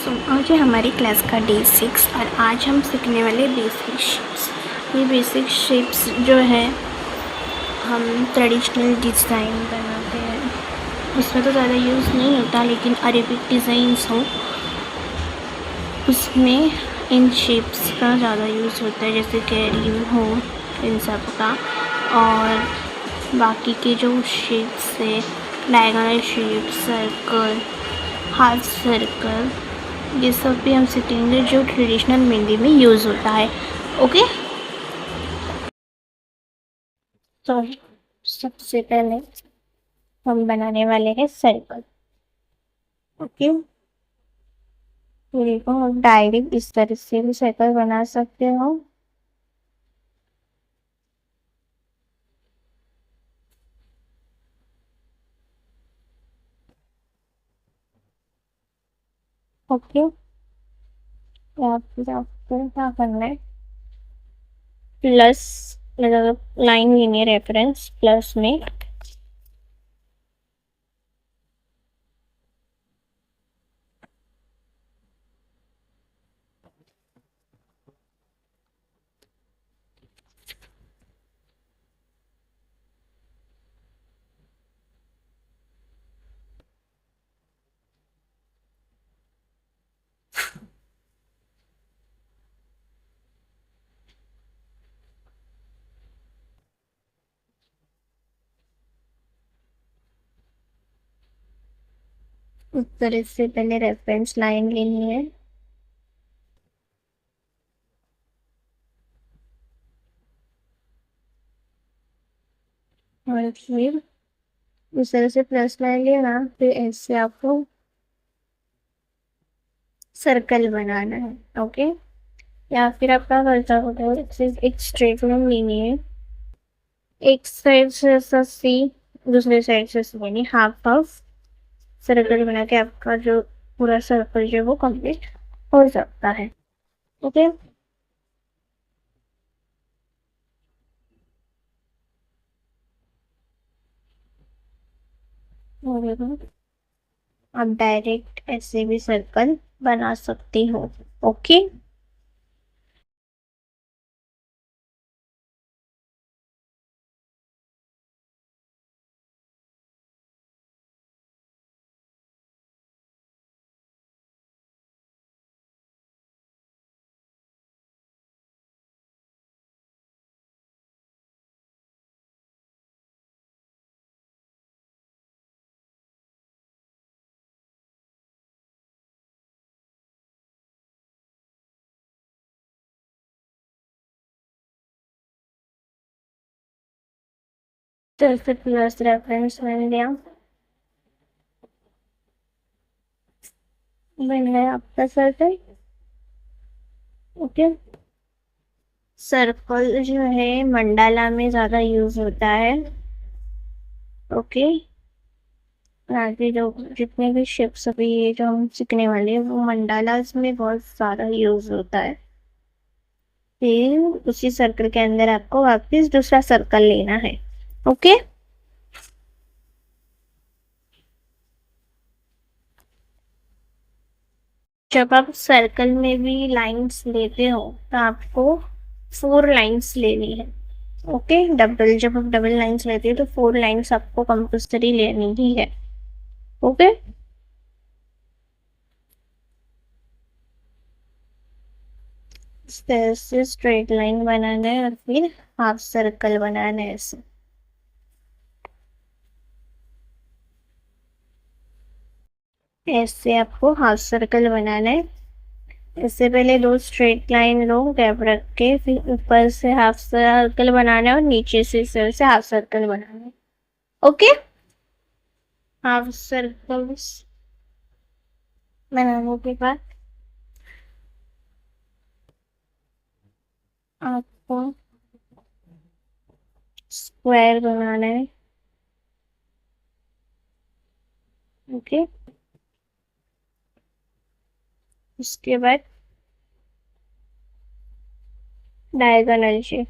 आज है हमारी क्लास का डे 6 और आज हम सीखने वाले बेसिक शेप्स। ये बेसिक शेप्स जो है हम ट्रेडिशनल डिज़ाइन बनाते हैं, उसमें तो ज़्यादा यूज़ नहीं होता, लेकिन अरेबिक डिज़ाइंस हो उसमें इन शेप्स का ज़्यादा यूज़ होता है, जैसे कैरियर हो इन सब का। और बाकी के जो शेप्स है, diagonal shape, circle, half circle, ये सब भी हम सीखेंगे जो ट्रेडिशनल मेहंदी में यूज़ होता है। ओके, तो सबसे पहले हम बनाने वाले हैं सर्कल। ओके, देखो हम डायरेक्ट इस तरह से भी सर्कल बना सकते हो। ओके, या फिर आपको क्या करना है, प्लस मतलब लाइन लेनी है रेफरेंस, प्लस में इस तरह से पहले रेफरेंस लाइन लेनी है। और फिर इस तरह से प्लस लाइन लेना, फिर ऐसे आपको सर्कल बनाना है। ओके, या फिर आप क्या कर सकते हो, सिर्फ एक स्ट्रेट लाइन लेनी है, एक साइड से ऐसा सी, दूसरे साइड से सी, यानी हाफ हाफ सर्कल बना के आपका जो पूरा सर्कल जो है वो कंप्लीट हो सकता है। ओके, आप डायरेक्ट ऐसे भी सर्कल बना सकते हो। ओके, तो फिर प्लस रेफरेंस बन गया, बन गया आपका सर्कल। ओके, सर्कल जो है मंडाला में ज़्यादा यूज होता है। ओके, आगे जो जितने भी शिप्स अभी ये जो हम सीखने वाले हैं वो मंडालास में बहुत ज़्यादा यूज होता है। फिर उसी सर्कल के अंदर आपको वापस दूसरा सर्कल लेना है। ओके, जब आप सर्कल में भी लाइंस लेते हो तो आपको 4 लाइंस लेनी है। ओके, जब आप डबल लाइंस लेते हो तो 4 लाइंस आपको कंपल्सरी लेनी ही है। ओके, इस तरह से स्ट्रेट लाइन बनाना है और फिर हाफ सर्कल बनाना है ऐसे। ऐसे आपको हाफ सर्कल बनाना है। इससे पहले 2 स्ट्रेट लाइन लो गैप रख के, फिर ऊपर से हाफ सर्कल बनाना है और नीचे से इस तरह से हाफ सर्कल बनाना है। ओके, हाफ सर्कल्स बनाने के बाद आपको स्क्वायर बनाना है। ओके, उसके बाद डायगोनल शेप।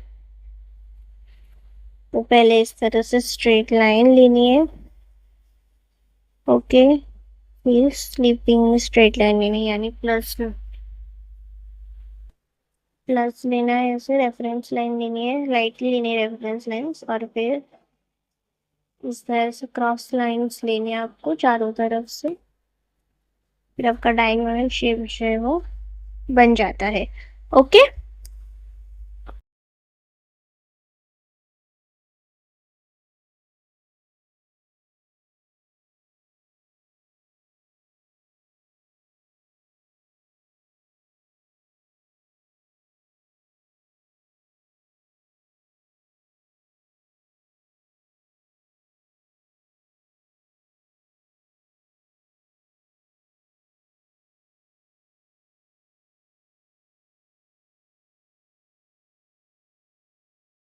तो पहले इस तरह से स्ट्रेट लाइन लेनी है। ओके, फिर स्लीपिंग में स्ट्रेट लाइन लेनी है, यानी प्लस प्लस लेना है, ऐसे रेफरेंस लाइन लेनी है, राइटली लेनी है रेफरेंस लाइन्स, और फिर इस तरह से क्रॉस लाइन्स लेनी है आपको चारों तरफ से। फिर आपका डायगोनल शेप जो है वो बन जाता है। ओके,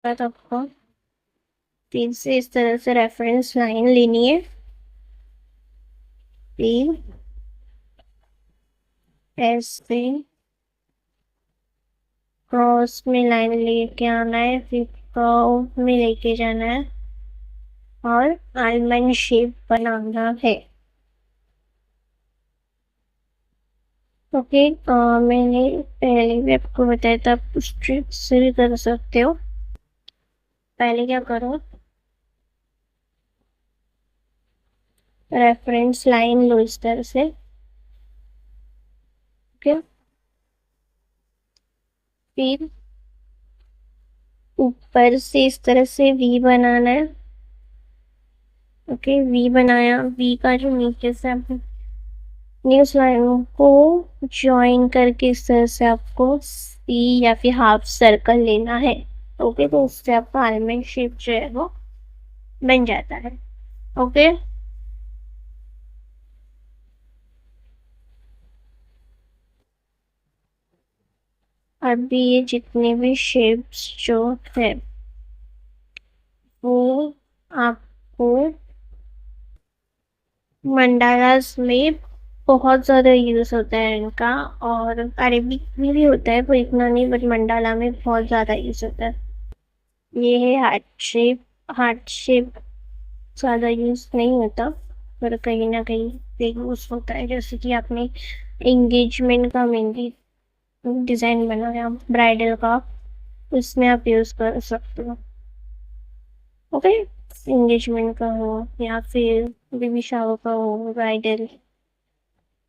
बाद आपको फिर से इस तरह से रेफरेंस लाइन लेनी है, फिर ऐसे क्रॉस में लाइन लेके आना है, फिर कर्व में लेके जाना है और आलमंड शेप बनाना है। ओके, मैंने पहले भी आपको बताया था, आप उस ट्रिक से भी कर सकते हो। पहले क्या करो, रेफरेंस लाइन लो इस तरह से। ओके, फिर ऊपर से इस तरह से वी बनाना है। ओके, वी बनाया, वी का जो नीचे से आप न्यूज लाइनों को ज्वाइन करके इस तरह से आपको सी या फिर हाफ सर्कल लेना है। ओके, तो उससे आपका आलमंड शेप जो है वो बन जाता है। ओके, अभी ये जितने भी शेप्स जो है वो आपको मंडालास में बहुत ज़्यादा यूज़ होता है इनका, और अरेबिक में भी होता है पर इतना नहीं, बट मंडाला में बहुत ज़्यादा यूज़ होता है। ये है हार्ट शेप। हार्ट शेप ज़्यादा यूज़ नहीं होता, पर कहीं ना कहीं पे यूज़ होता है, जैसे कि आपने एंगेजमेंट का मेहंदी डिज़ाइन बनाया ब्राइडल का, उसमें आप यूज़ कर सकते हो। ओके, एंगेजमेंट का हो या फिर बेबी शावर का हो, ब्राइडल,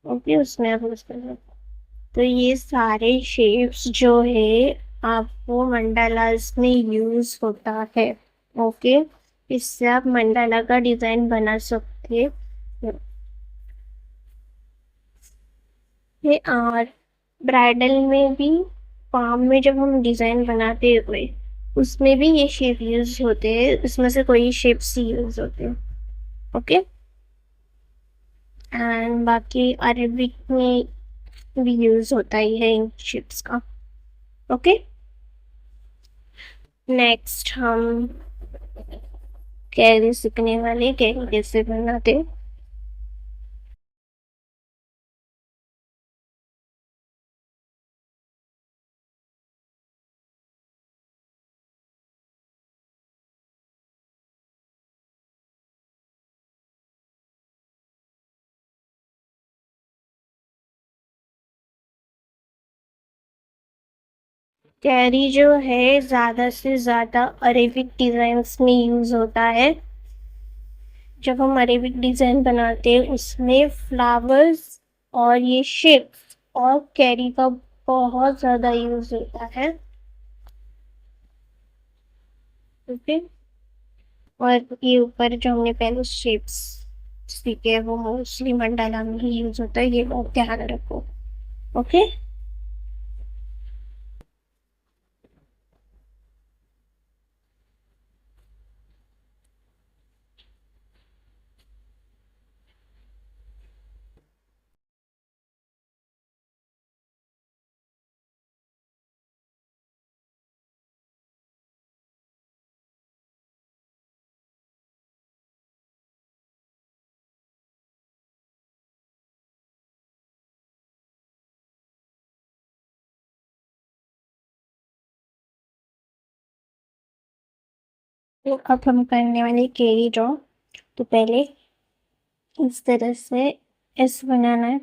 ओके, उसमें आप यूज़ कर सकते हो। तो ये सारे शेप्स जो है आपको मंडालास में यूज़ होता है। ओके, इससे आप मंडाला का डिज़ाइन बना सकते हो। ये और ब्राइडल में भी, पाम में जब हम डिज़ाइन बनाते हुए उसमें भी ये शेप यूज होते हैं, इसमें से कोई शेप्स यूज होते हैं। ओके, एंड बाकी अरेबिक में भी यूज होता ही है इन शेप्स का। ओके, नेक्स्ट हम कैरी सीखने वाले, कैरी कैसे बनाते। कैरी जो है ज़्यादा से ज़्यादा अरेबिक डिज़ाइंस में यूज़ होता है। जब हम अरेबिक डिज़ाइन बनाते हैं उसमें फ्लावर्स और ये शेप्स और कैरी का बहुत ज़्यादा यूज़ होता है। ओके, और ये ऊपर जो हमने पहले शेप्स सीखे हैं वो मोस्टली मंडाला में ही यूज़ होता है, ये बात ध्यान रखो। ओके, तो अब हम करने वाले कैरी ड्रॉ। तो पहले इस तरह से एस बनाना है।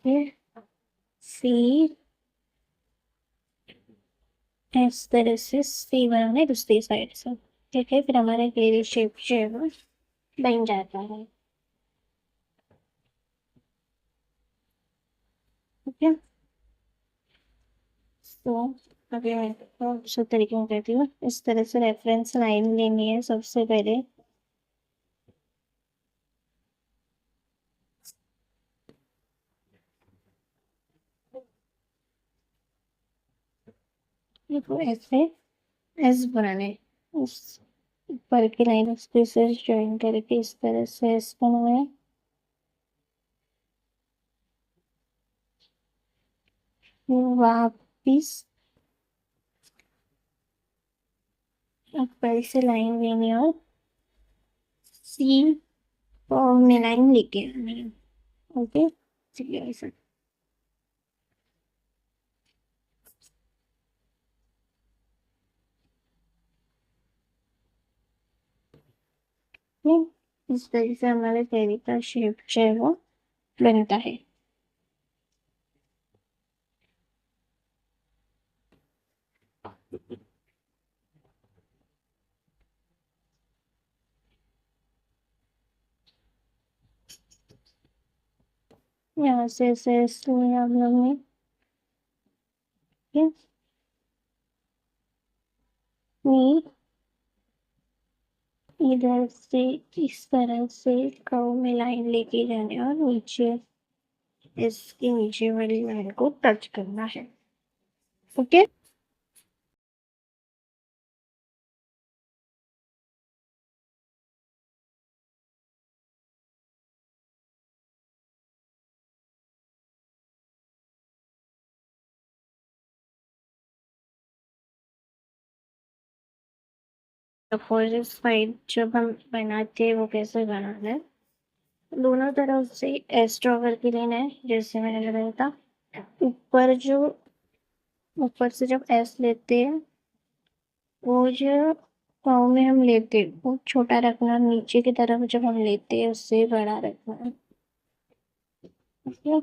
फिर सी, इस तरह से सी बनाना है दूसरी साइड से। ठीक है, फिर हमारा घेरी शेप जो है वो बन जाता है। ठीक है, तो अभी मैं दूसरे तरीके में कहती हूँ। इस तरह से रेफरेंस लाइन लेनी है सबसे पहले। देखो ऐसे एस बनाने, उस ऊपर की लाइन उसके से ज्वाइन करके इस तरह से एस बनाना है। वापिस ऊपर से लाइन लेनी है और सी फॉर्म में लाइन लेके आनी है। ओके, चलिए ऐसा। इस तरह से हमारे फेरी का शेप जो है वो बनता है। यहाँ से ऐसे इसलिए हम लोग ने ये इधर से इस तरह से कर्व में लाइन लेके जाने और नीचे इसके नीचे वाली लाइन को टच करना है। ओके, अपोजिट साइड जब हम बनाते हैं वो कैसे बनाना है, दोनों तरफ से एस ड्रॉ करके लेना है जैसे मैंने लगाया था। ऊपर जो ऊपर से जब एस लेते हैं वो जो पाँव में हम लेते हैं वो छोटा रखना, नीचे की तरफ जब हम लेते हैं उससे बड़ा रखना है। ओके,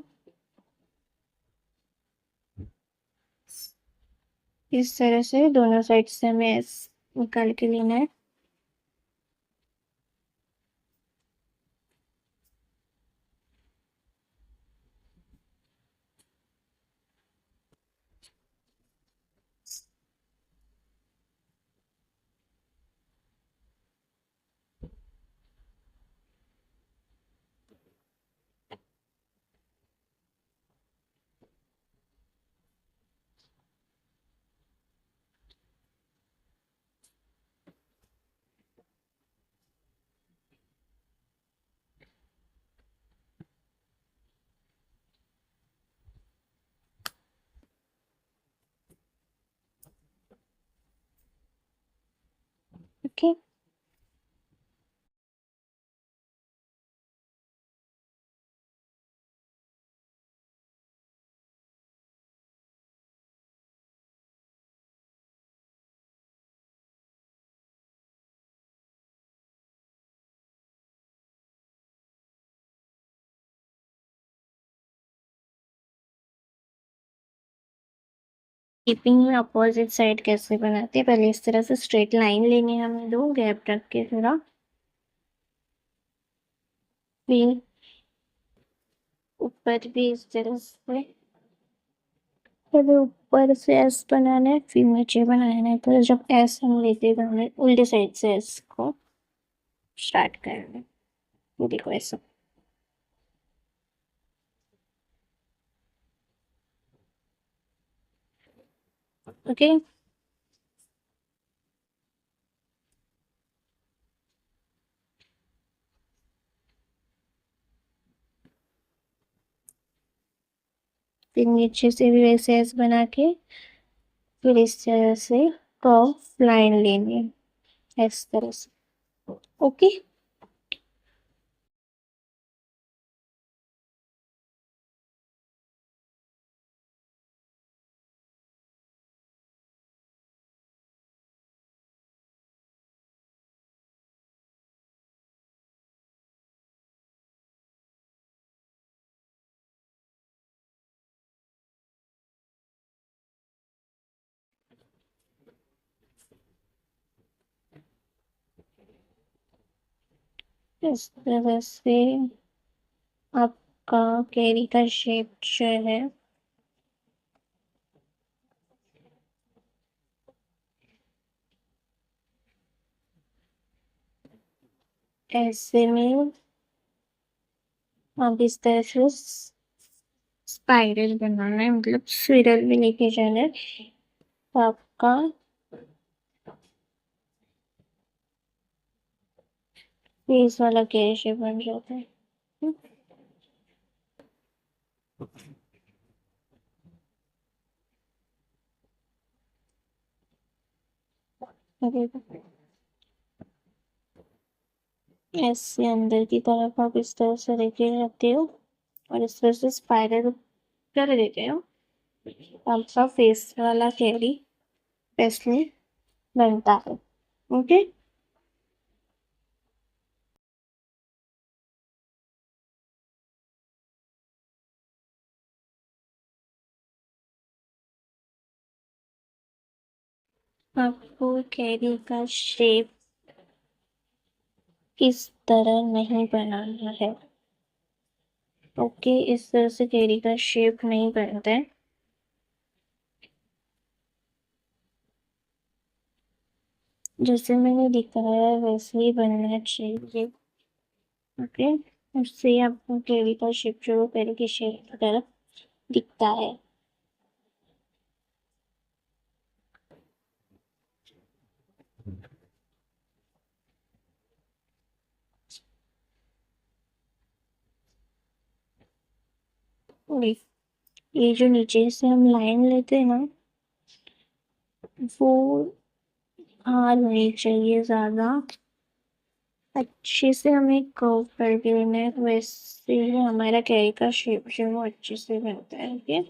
इस तरह से दोनों साइड से हमें एस निकाल के लेना है। ओके, कीपिंग अपोजिट साइड कैसे बनाते हैं, पहले इस तरह से स्ट्रेट लाइन लेनी है हमें, दो गैप रख के थोड़ा। फिर ऊपर भी इस तरह से पहले ऊपर से एस बनाना है फिर नीचे बनाना है। तो जब एस हम लेते हैं तो हमें उल्टे साइड से एस को स्टार्ट करना है। ये देखो ऐसा। ओके, फिर नीचे से भी वैसे एस बना के फिर इस तरह से कर्व लाइन लेनी है इस तरह से। ओके, इस तरह से आपका कैरी का शेप जो है ऐसे में आप इस तरह से स्पाइरल बनाना है, मतलब स्विरल भी लेके जाना है, तो आपका फेस वाला कैरी शेप बन जाता है। ऐसे अंदर की तरफ आप इस तरह से लेके जाते हो और इस तरह से स्पाइरल कर देते हो, आपका फेस वाला कैरी पेस्टली बनता है। ओके। आपको कैरी का शेप इस तरह नहीं बनाना है। ओके, इस तरह से कैरी का शेप नहीं बनता है। जैसे मैंने दिखाया वैसे ही बनना चाहिए। ओके, उससे आपको कैरी का शेप जो कैरी के शेप की तरह दिखता है। ये जो नीचे से हम लाइन लेते हैं ना, वो हार्ड होनी चाहिए, ज्यादा अच्छे से हमें कर्व करके लेना है, वैसे ही हमारा कैरी का शेप जो है वो अच्छे से बनता है। ओके।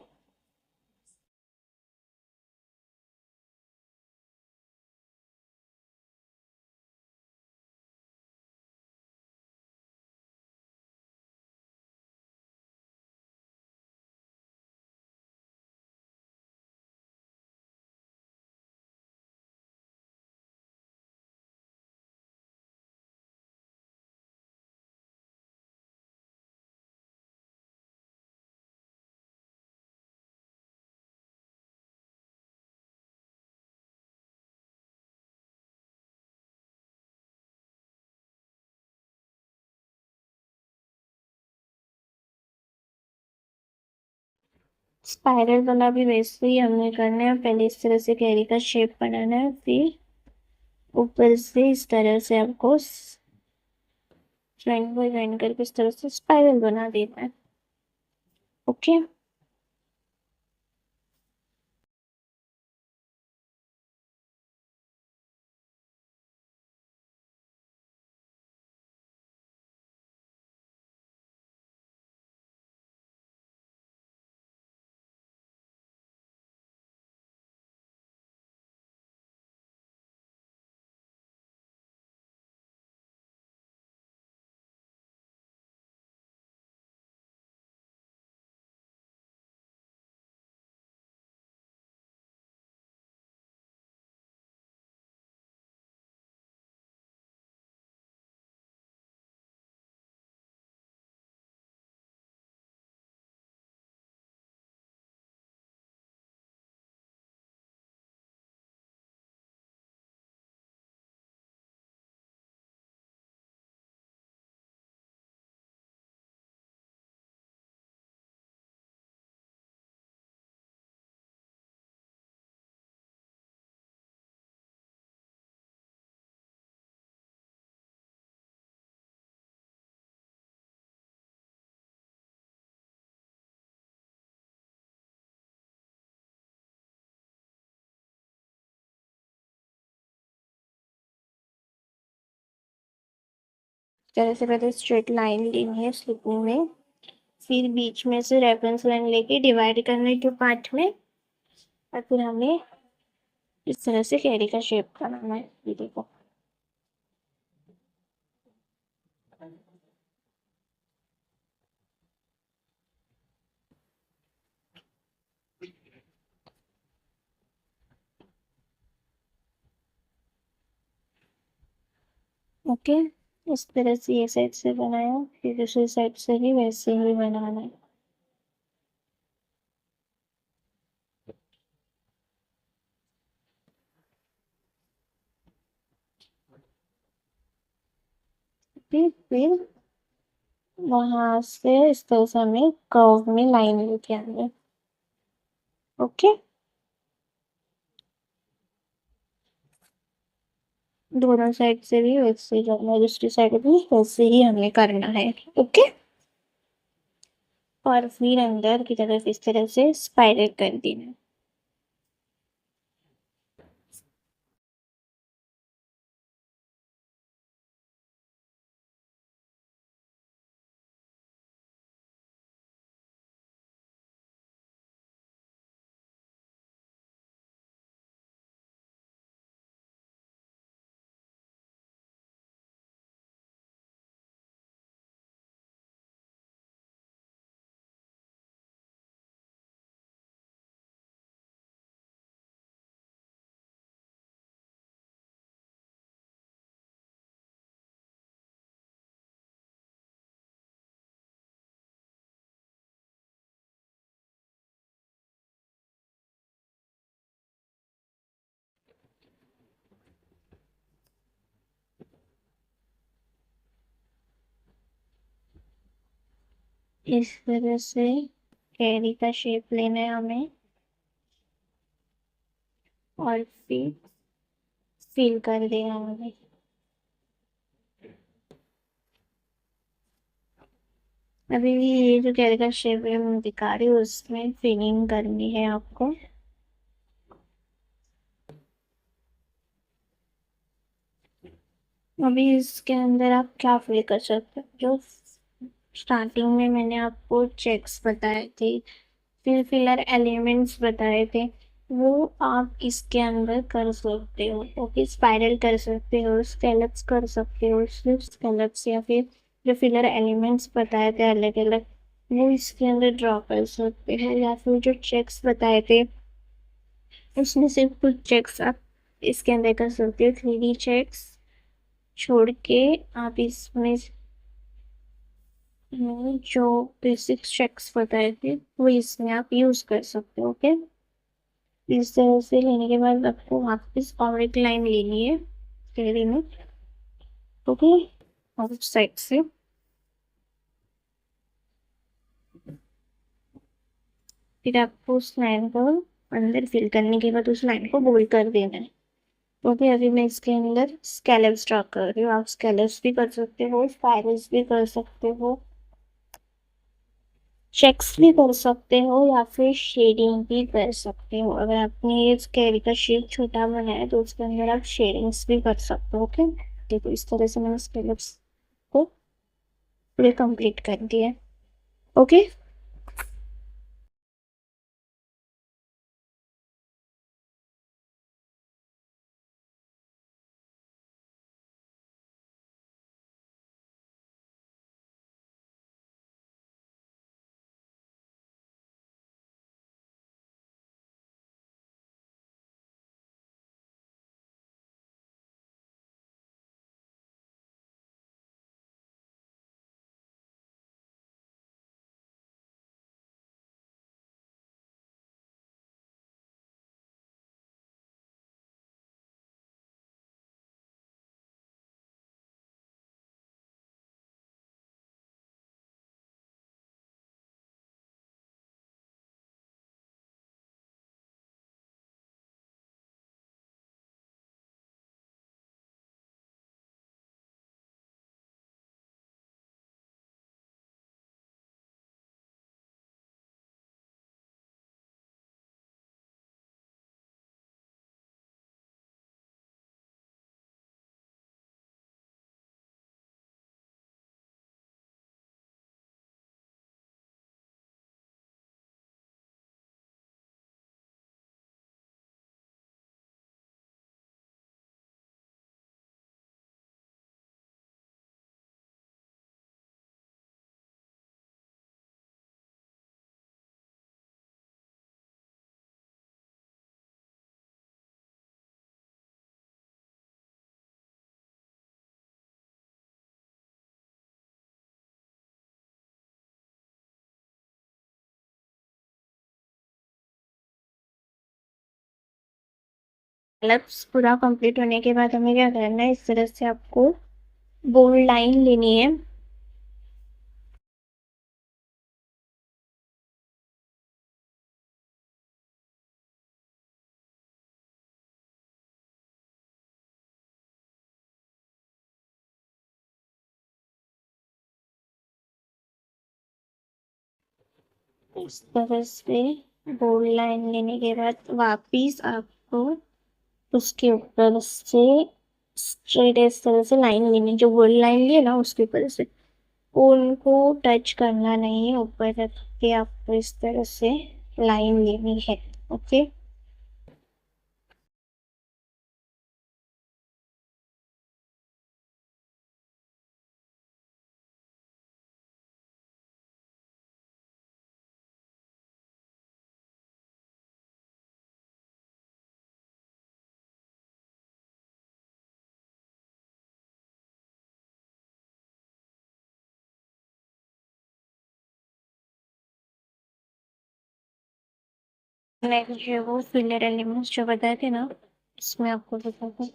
स्पाइरल वाला भी वैसे ही हमें करना है, पहले इस तरह से कैरी का शेप बनाना है, फिर ऊपर से इस तरह से आपको ज्वाइन बाय ज्वाइन करके इस तरह से स्पाइरल बना देना है। ओके। इस तरह से पहले स्ट्रेट लाइन लेनी है स्लिपिंग में, फिर बीच में से रेफरेंस लाइन लेके डिवाइड करने के पार्ट में, और फिर हमें इस तरह से कैरी का शेप बनाना है। ये देखो। ओके, इस तरह से ये साइड से बनाया, फिर दूसरी साइड से भी वैसे ही बनाना है। फिर वहां से इस तरह से हमें कर्व में लाइन लेके आनी है। ओके, दोनों साइड से भी वैसे ही करना है, दूसरी साइड भी वैसे ही हमें करना है। ओके, और फिर अंदर की तरफ इस तरह से स्पाइरल कर देना है। इस तरह से कैरी का शेप लेना है हमें, और फिर फिल कर देना है हमें। अभी भी ये जो कैरी का शेप है मैं दिखा रही हूँ, उसमें फिलिंग करनी है आपको। अभी इसके अंदर आप क्या फिल कर सकते हो, जो स्टार्टिंग में मैंने आपको चेक्स बताए थे, फिर फिलर एलिमेंट्स बताए थे, वो आप इसके अंदर कर सकते हो। ओके, स्पाइरल कर सकते हो, स्केलप्स कर सकते हो, सिर्फ स्केलप्स, या फिर जो फिलर एलिमेंट्स बताए थे अलग अलग, वो इसके अंदर ड्रॉ कर सकते हो, या फिर जो चेक्स बताए थे उसमें सिर्फ कुछ चेक्स आप इसके अंदर कर सकते हो। 3D चेक्स छोड़ के आप इसमें जो बेसिक चेक्स बताए थे वो इसमें आप यूज कर सकते हो। ओके, इस तरह से लेने के बाद आपको वापस और एक लाइन लेनी है कैरी में। ओके, और साइड से फिर आपको उस लाइन को अंदर फिल करने के बाद उस लाइन को बोल्ड कर देना है। ओके, अभी मैं इसके अंदर स्केलप्स ड्रॉ कर रही हूँ। आप स्केलप्स भी कर सकते हो, स्पाइरल्स भी कर सकते हो, चेक्स भी कर सकते हो, या फिर शेडिंग भी कर सकते हो। अगर आपने ये स्केल का शेप छोटा बनाया है तो उसके अंदर आप शेडिंग्स भी कर सकते हो। ओके, देखो इस तरह से मैंने स्केलप्स को पूरे कंप्लीट कर दिया। ओके, एलिप्स पूरा कंप्लीट होने के बाद हमें क्या करना है, इस तरह से आपको बोल्ड लाइन लेनी है। इस तरह से बोल्ड लाइन लेने के बाद वापिस आपको उसके ऊपर से स्ट्रेट इस तरह से लाइन लेनी, जो बोल्ड लाइन ली है ना उसके ऊपर से उनको टच करना नहीं है, ऊपर रख के आपको इस तरह से लाइन लेनी है। ओके, नेक्स्ट जो वो फिलर एलिमेंट्स जो बताए थे ना, इसमें आपको बताता हूँ।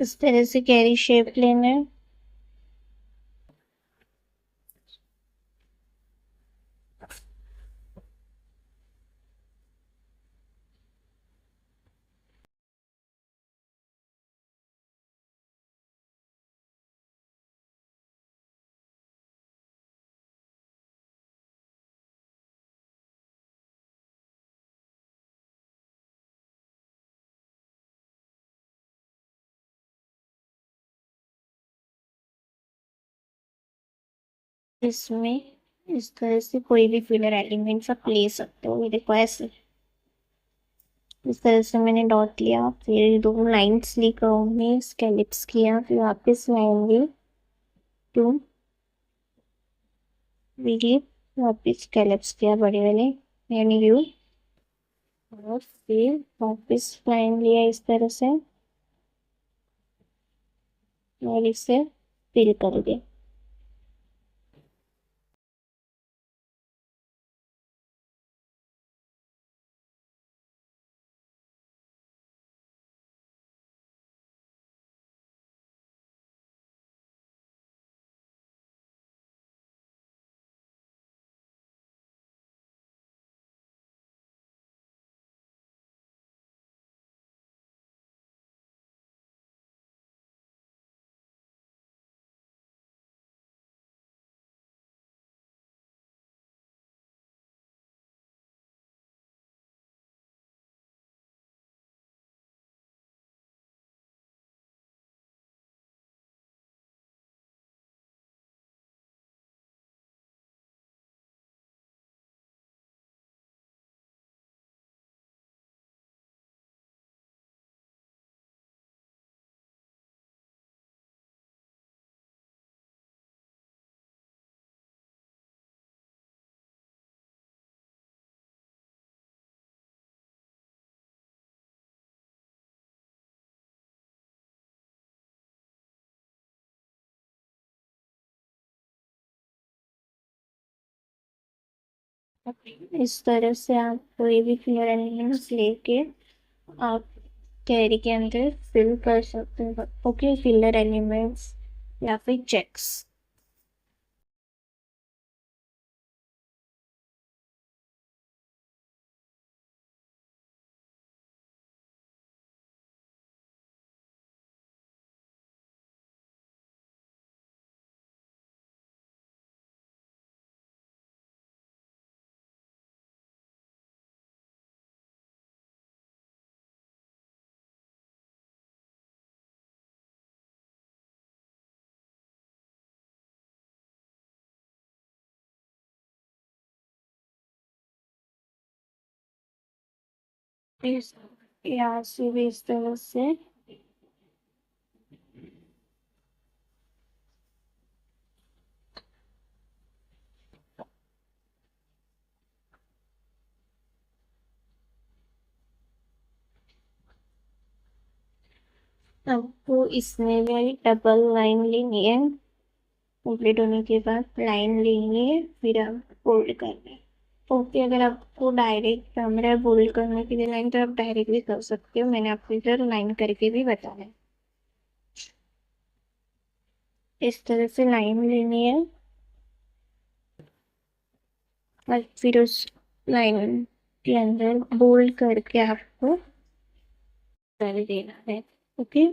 इस तरह से कैरी शेप लेना है। इसमें इस तरह से कोई भी फिलर एलिमेंट्स आप ले सकते हो। ये देखो ऐसे, इस तरह से मैंने डॉट लिया, फिर दो लाइंस ली कर्व में, स्केलिप्स किया, फिर वापस लाइन ली टू वीडियो, वापस स्केलिप्स किया बड़े वाले यानी यू, और फिर वापस लाइन लिया इस तरह से और इसे फिल कर दिया। इस तरह से आप कोई भी फिलर एलिमेंट्स लेके आप कैरी के अंदर फिल कर सकते हो। ओके, फिलर एलिमेंट्स या फिर चेक्स। यहाँ से भी इस तरह से आपको इसमें भी डबल लाइन लेनी है। कंप्लीट होने के बाद लाइन लेनी है, फिर आप फोल्ड करना है। ओके, अगर आपको डायरेक्ट कैमरा है फोल्ड करने के लिए लाइन, तो आप डायरेक्ट भी कर सकते हो। मैंने आपको इधर लाइन करके भी बताया। इस तरह से लाइन लेनी है और फिर उस लाइन के अंदर बोल्ड करके आपको कर देना है। ओके।